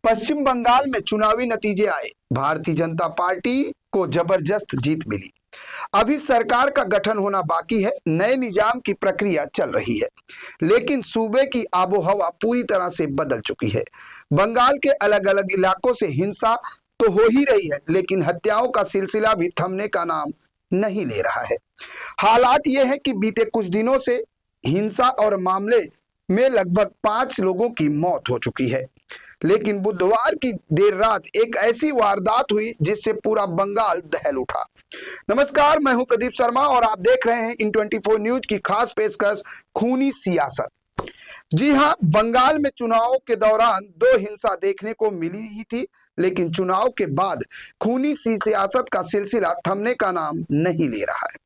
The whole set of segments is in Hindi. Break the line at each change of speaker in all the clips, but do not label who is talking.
पश्चिम बंगाल में चुनावी नतीजे आए। भारतीय जनता पार्टी को जबरदस्त जीत मिली। अभी सरकार का गठन होना बाकी है, नए निजाम की प्रक्रिया चल रही है, लेकिन सूबे की आबोहवा पूरी तरह से बदल चुकी है। बंगाल के अलग अलग इलाकों से हिंसा तो हो ही रही है, लेकिन हत्याओं का सिलसिला भी थमने का नाम नहीं ले रहा है। हालात ये है कि बीते कुछ दिनों से हिंसा और मामले में लगभग 5 लोगों की मौत हो चुकी है, लेकिन बुधवार की देर रात एक ऐसी वारदात हुई जिससे पूरा बंगाल दहल उठा। नमस्कार, मैं हूं प्रदीप शर्मा और आप देख रहे हैं इन 24 न्यूज की खास पेशकश खूनी सियासत। जी हां, बंगाल में चुनाव के दौरान 2 हिंसा देखने को मिली ही थी, लेकिन चुनाव के बाद खूनी सियासत का सिलसिला थमने का नाम नहीं ले रहा है।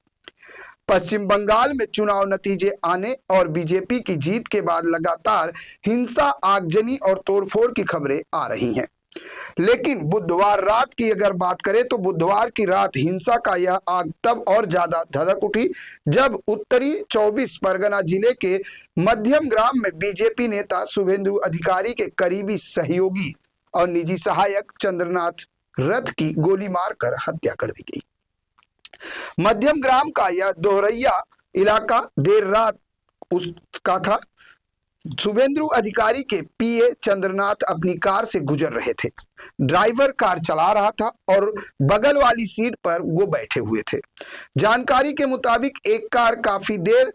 पश्चिम बंगाल में चुनाव नतीजे आने और बीजेपी की जीत के बाद लगातार हिंसा, आगजनी और तोड़फोड़ की खबरें आ रही हैं। लेकिन बुधवार रात की अगर बात करें तो बुधवार की रात हिंसा का यह आग तब और ज्यादा धधक उठी जब उत्तरी 24 परगना जिले के मध्यम ग्राम में बीजेपी नेता शुभेंदु अधिकारी के करीबी सहयोगी और निजी सहायक चंद्रनाथ रथ की गोली मारकर हत्या कर दी गई। मध्यम ग्राम का यह दोहरैया इलाका देर रात उसका था। शुभेंदु अधिकारी के पीए चंद्रनाथ अपनी कार से गुजर रहे थे। ड्राइवर कार चला रहा था और बगल वाली सीट पर वो बैठे हुए थे। जानकारी के मुताबिक एक कार काफी देर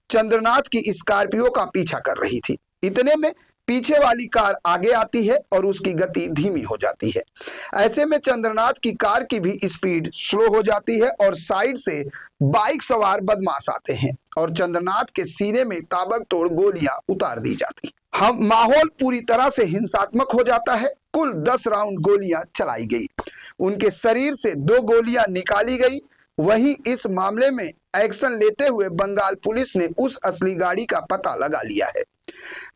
चंद्रनाथ की स्कॉर्पियो का पीछा कर रही थी। इतने में पीछे वाली कार आगे आती है और उसकी गति धीमी हो जाती है। ऐसे में चंद्रनाथ की कार की भी स्पीड स्लो हो जाती है और साइड से बाइक सवार बदमाश आते हैं और चंद्रनाथ के सीने में ताबड़तोड़ गोलियां उतार दी जाती। माहौल पूरी तरह से हिंसात्मक हो जाता है। कुल 10 राउंड गोलियां चलाई गई। उनके शरीर से 2 गोलियां निकाली गई। वहीं इस मामले में एक्शन लेते हुए बंगाल पुलिस ने उस असली गाड़ी का पता लगा लिया है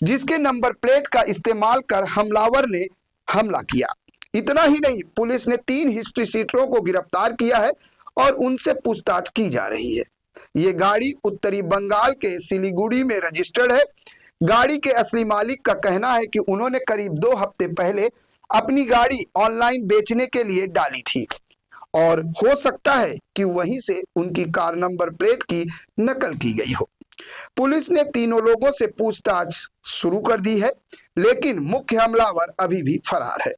जिसके नंबर प्लेट का इस्तेमाल कर हमलावर ने हमला किया। इतना ही नहीं, पुलिस ने 3 हिस्ट्री शीटरों को गिरफ्तार किया है और उनसे पूछताछ की जा रही है। ये गाड़ी उत्तरी बंगाल के सिलीगुड़ी में रजिस्टर्ड है। गाड़ी के असली मालिक का कहना है कि उन्होंने करीब 2 हफ्ते पहले अपनी गाड़ी ऑनलाइन बेचने के लिए डाली थी और हो सकता है कि वहीं से उनकी कार नंबर प्लेट की नकल की गई हो। पुलिस ने तीनों लोगों से पूछताछ शुरू कर दी है, लेकिन मुख्य हमलावर अभी भी फरार है।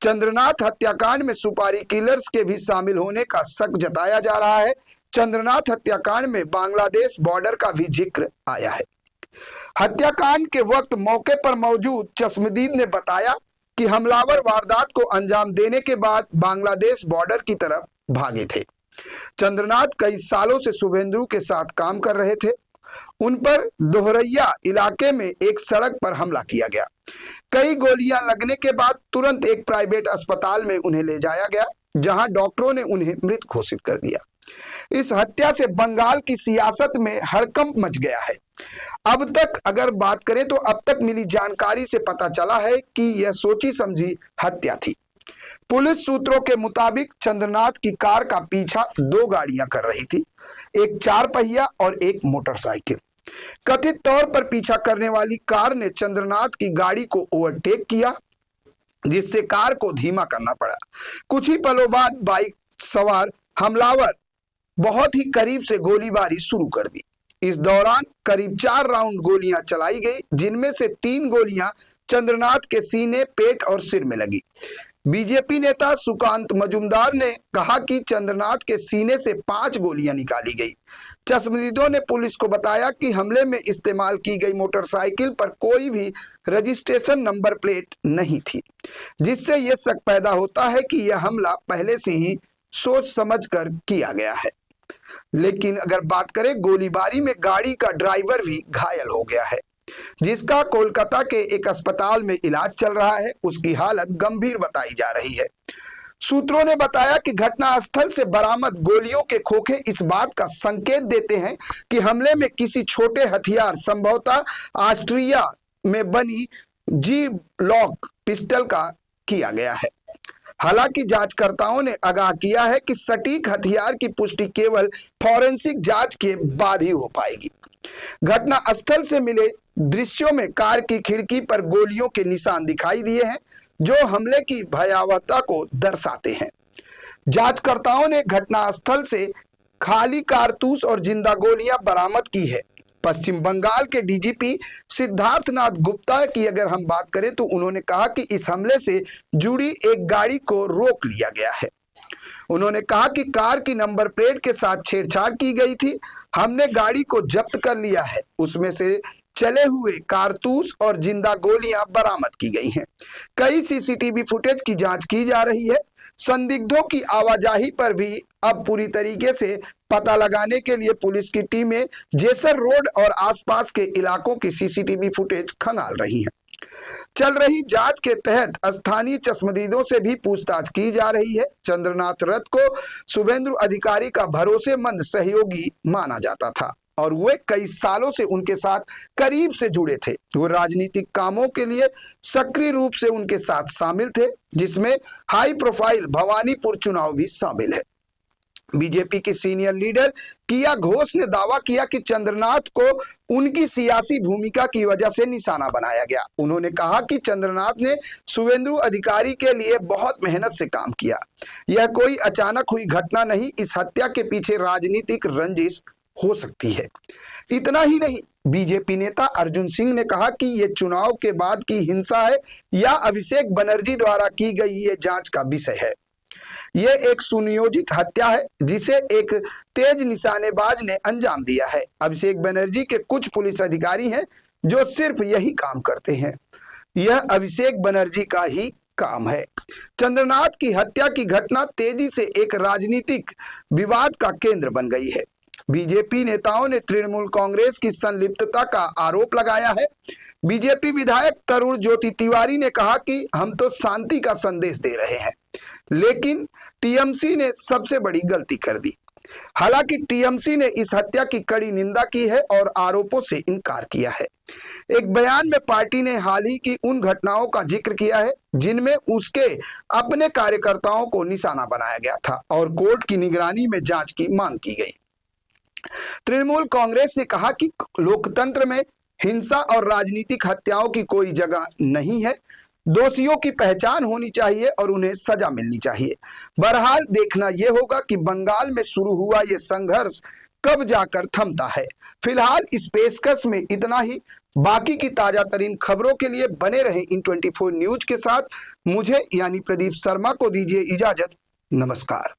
चंद्रनाथ हत्याकांड में सुपारी किलर्स के भी शामिल होने का शक जताया जा रहा है। चंद्रनाथ हत्याकांड में बांग्लादेश बॉर्डर का भी जिक्र आया है। हत्याकांड के वक्त मौके पर मौजूद चश्मदीद ने बताया कि हमलावर वारदात को अंजाम देने के बाद बांग्लादेश बॉर्डर की तरफ भागे थे। चंद्रनाथ कई सालों से शुभेंदु के साथ काम कर रहे थे। उन पर दोहरैया इलाके में एक सड़क पर हमला किया गया। कई गोलियां लगने के बाद तुरंत एक प्राइवेट अस्पताल में उन्हें ले जाया गया, जहां डॉक्टरों ने उन्हें मृत घोषित कर दिया। इस हत्या से बंगाल की सियासत में हड़कंप मच गया है। अब तक अगर बात करें तो अब तक मिली जानकारी से पता चला है कि यह सोची समझी हत्या थी। पुलिस सूत्रों के मुताबिक चंद्रनाथ की कार का पीछा 2 गाड़ियां कर रही थी, एक 4 पहिया और एक मोटरसाइकिल। कथित तौर पर पीछा करने वाली कार ने चंद्रनाथ की गाड़ी को ओवरटेक किया, जिससे कार को धीमा करना पड़ा। कुछ ही पलों बाद बाइक सवार हमलावर बहुत ही करीब से गोलीबारी शुरू कर दी। इस दौरान करीब 4 राउंड गोलियां चलाई गई, जिनमें से 3 गोलियां चंद्रनाथ के सीने, पेट और सिर में लगी। बीजेपी नेता सुकांत मजुमदार ने कहा कि चंद्रनाथ के सीने से 5 गोलियां निकाली गई। चश्मदीदों ने पुलिस को बताया कि हमले में इस्तेमाल की गई मोटरसाइकिल पर कोई भी रजिस्ट्रेशन नंबर प्लेट नहीं थी, जिससे यह शक पैदा होता है कि यह हमला पहले से ही सोच समझकर किया गया है। लेकिन अगर बात करें, गोलीबारी में गाड़ी का ड्राइवर भी घायल हो गया है, जिसका कोलकाता के एक अस्पताल में इलाज चल रहा है। उसकी हालत गंभीर बताई जा रही है। सूत्रों ने बताया कि घटनास्थल से बरामद गोलियों के खोखे इस बात का संकेत देते हैं कि हमले में किसी छोटे हथियार, संभवतः ऑस्ट्रिया में बनी जी ब्लॉक पिस्टल का किया गया है। हालांकि जांचकर्ताओं ने आगाह किया है कि सटीक हथियार की पुष्टि केवल फॉरेंसिक जांच के बाद ही हो पाएगी। घटना स्थल से मिले दृश्यों में कार की खिड़की पर गोलियों के निशान दिखाई दिए हैं, जो हमले की भयावहता को दर्शाते हैं। जांचकर्ताओं ने घटनास्थल से खाली कारतूस और जिंदा गोलियां बरामद की है। पश्चिम बंगाल के डीजीपी सिद्धार्थनाथ गुप्ता की अगर हम बात करें तो उन्होंने कहा कि इस हमले से जुड़ी एक गाड़ी को रोक लिया गया है। उन्होंने कहा कि कार की नंबर प्लेट के साथ छेड़छाड़ की गई थी। हमने गाड़ी को जब्त कर लिया है, उसमें से चले हुए कारतूस और जिंदा गोलियां बरामद की गई हैं। कई सीसीटीवी फुटेज की जांच की जा रही है। संदिग्धों की आवाजाही पर भी अब पूरी तरीके से पता लगाने के लिए पुलिस की टीमें जेसर रोड और आसपास के इलाकों की सीसीटीवी फुटेज खंगाल रही हैं। चल रही जांच के तहत स्थानीय चश्मदीदों से भी पूछताछ की जा रही है। चंद्रनाथ रथ को शुभेंदु अधिकारी का भरोसेमंद सहयोगी माना जाता था और वे कई सालों से उनके साथ करीब से जुड़े थे। वो राजनीतिक कामों के लिए सक्रिय रूप से उनके साथ शामिल थे, जिसमें हाई प्रोफाइल भवानीपुर चुनाव भी शामिल है। बीजेपी की सीनियर लीडर किया घोष ने दावा किया कि चंद्रनाथ को उनकी सियासी भूमिका की वजह से निशाना बनाया गया। उन्होंने कहा कि चंद्रनाथ ने शुभेंदु अधिकारी के लिए बहुत मेहनत से काम किया। यह कोई अचानक हुई घटना नहीं, इस हत्या के पीछे राजनीतिक रंजिश हो सकती है। इतना ही नहीं, बीजेपी नेता अर्जुन सिंह ने कहा कि यह चुनाव के बाद की हिंसा है या अभिषेक बनर्जी द्वारा की गई ये जांच का विषय है। यह एक सुनियोजित हत्या है जिसे एक तेज निशानेबाज ने अंजाम दिया है। अभिषेक बनर्जी के कुछ पुलिस अधिकारी हैं जो सिर्फ यही काम करते हैं। यह अभिषेक बनर्जी का ही काम है। चंद्रनाथ की हत्या की घटना तेजी से एक राजनीतिक विवाद का केंद्र बन गई है। बीजेपी नेताओं ने तृणमूल कांग्रेस की संलिप्तता का आरोप लगाया है। बीजेपी विधायक तरुण ज्योति तिवारी ने कहा कि हम तो शांति का संदेश दे रहे हैं, लेकिन टीएमसी ने सबसे बड़ी गलती कर दी। हालांकि टीएमसी ने इस हत्या की कड़ी निंदा की है और आरोपों से इनकार किया है। एक बयान में पार्टी ने हाल ही की उन घटनाओं का जिक्र किया है जिनमें उसके अपने कार्यकर्ताओं को निशाना बनाया गया था और कोर्ट की निगरानी में जांच की मांग की गई। तृणमूल कांग्रेस ने कहा कि लोकतंत्र में हिंसा और राजनीतिक हत्याओं की कोई जगह नहीं है। दोषियों की पहचान होनी चाहिए और उन्हें सजा मिलनी चाहिए। बहरहाल देखना यह होगा कि बंगाल में शुरू हुआ यह संघर्ष कब जाकर थमता है। फिलहाल इस पेशकश में इतना ही। बाकी की ताजा तरीन खबरों के लिए बने रहें इन 24 न्यूज के साथ। मुझे यानी प्रदीप शर्मा को दीजिए इजाजत। नमस्कार।